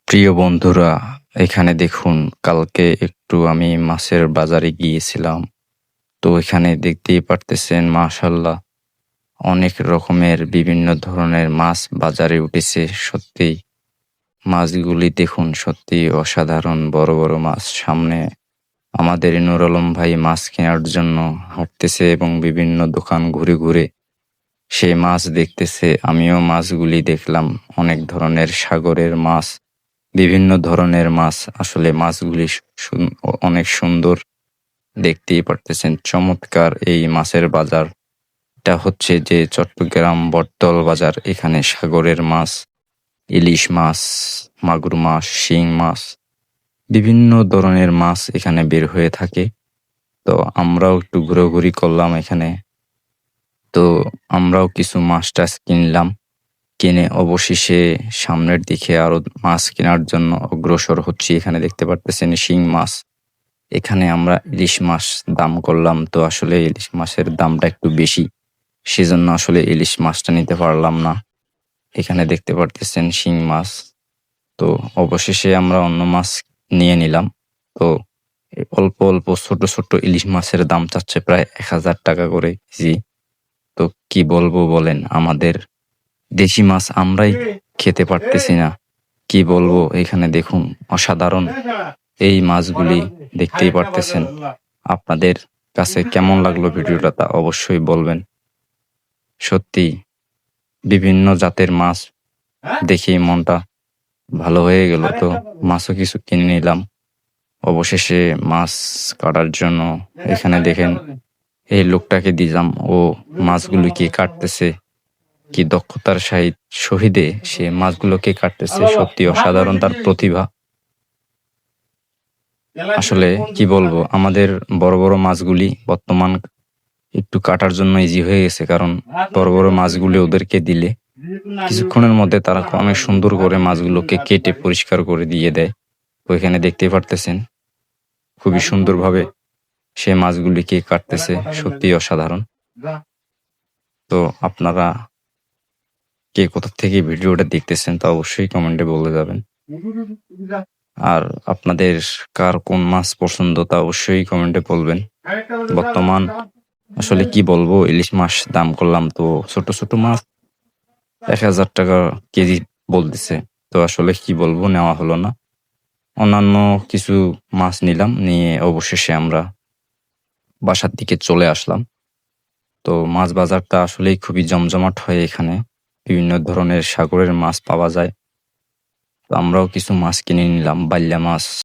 প্রিয় বন্ধুরা, এখানে দেখুন কালকে একটু আমি মাছের বাজারে গিয়েছিলাম। তো এখানে দেখতেই পারতেছেন মাশাআল্লাহ অনেক রকমের বিভিন্ন ধরনের মাছ বাজারে উঠেছে। সত্যিই মাছগুলি দেখুন সত্যিই অসাধারণ বড়, বড় মাছ। সামনে আমাদের নূর আলম ভাই মাছ কেনার জন্য হাঁটতেছে এবং বিভিন্ন দোকান ঘুরে, ঘুরে সে মাছ দেখতেছে। আমিও মাছগুলি দেখলাম। অনেক ধরনের সাগরের মাছ, বিভিন্ন ধরনের মাছ। আসলে মাছগুলি অনেক সুন্দর। দেখতেই পারতেছেন চমৎকার এই মাছের বাজার। এটা হচ্ছে যে চট্টগ্রাম বটতল বাজার। এখানে সাগরের মাছ, ইলিশ মাছ, মাগুর মাছ, শিং মাছ, বিভিন্ন ধরনের মাছ এখানে বের হয়ে থাকে। তো আমরাও একটু ঘোরাঘুরি করলাম এখানে। তো আমরাও কিছু মাছ-টাছ কিনলাম। কিনে অবশেষে সামনের দিকে আরো মাছ কেনার জন্য অগ্রসর হচ্ছি। এখানে দেখতে পারতেছেন শিং মাছ। এখানে আমরা ইলিশ মাছ দাম করলাম। তো আসলে ইলিশ মাছের দামটা একটু বেশি। সেজন্য আসলে ইলিশ মাছটা নিতে পারলাম না। এখানে দেখতে পারতেছেন শিং মাছ। তো অবশেষে আমরা অন্য মাছ নিয়ে নিলাম। তো অল্প, অল্প ছোট, ছোট ইলিশ মাছের দাম চাচ্ছে প্রায় ৳১,০০০ করে কেজি। তো কি বলবো বলেন? আমাদের দেশি মাছ আমরাই খেতে পারতেছি না। কি বলবো? এখানে দেখুন অসাধারণ এই মাছগুলি দেখতেই পারতেছেন। আপনাদের কাছে কেমন লাগলো ভিডিওটা তা অবশ্যই বলবেন। সত্যিই বিভিন্ন জাতের মাছ দেখেই মনটা ভালো হয়ে গেল। তো মাছও কিছু কিনে নিলাম। অবশেষে মাছ কাটার জন্য এখানে দেখেন এই লোকটাকে দিলাম। ও মাছগুলিকে কাটতেছে। কি দক্ষতার সহিতে সে মাছগুলোকে কাটতেছে। সত্যি অসাধারণ তার প্রতিভা। আসলে কি বলবো? আমাদের বড়, বড় মাছগুলি বর্তমান একটু কাটার জন্য ইজি হয়ে গেছে। কারণ বড়, বড় মাছগুলি ওদেরকে দিলে কিছুক্ষণের মধ্যে তারা অনেক সুন্দর করে মাছগুলোকে কেটে পরিষ্কার করে দিয়ে দেয়। তো এখানে দেখতেই পারতেছেন খুবই সুন্দরভাবে সে মাছগুলিকে কাটতেছে। সত্যিই অসাধারণ। তো আপনারা কে কোথা থেকে ভিডিওটা দেখতেছেন তা অবশ্যই কমেন্টে বলে যাবেন। আর আপনাদের কার কোন মাছ পছন্দ তা অবশ্যই কমেন্টে বলবেন। বর্তমান আসলে কি বলবো? ইলিশ মাছ দাম করলাম তো ছোট, ছোট মাছ ৳১,০০০ কেজি বলতেছে। তো আসলে কি বলবো? নেওয়া হলো না। অন্যান্য কিছু মাছ নিলাম। নিয়ে অবশেষে আমরা বাসার দিকে চলে আসলাম। তো মাছ বাজারটা আসলেই খুবই জমজমাট হয় এখানে। বিভিন্ন ধরনের সাগরের মাছ পাওয়া যায়। তো আমরাও কিছু মাছ কিনে নিলাম। বাইল্লা মাছ,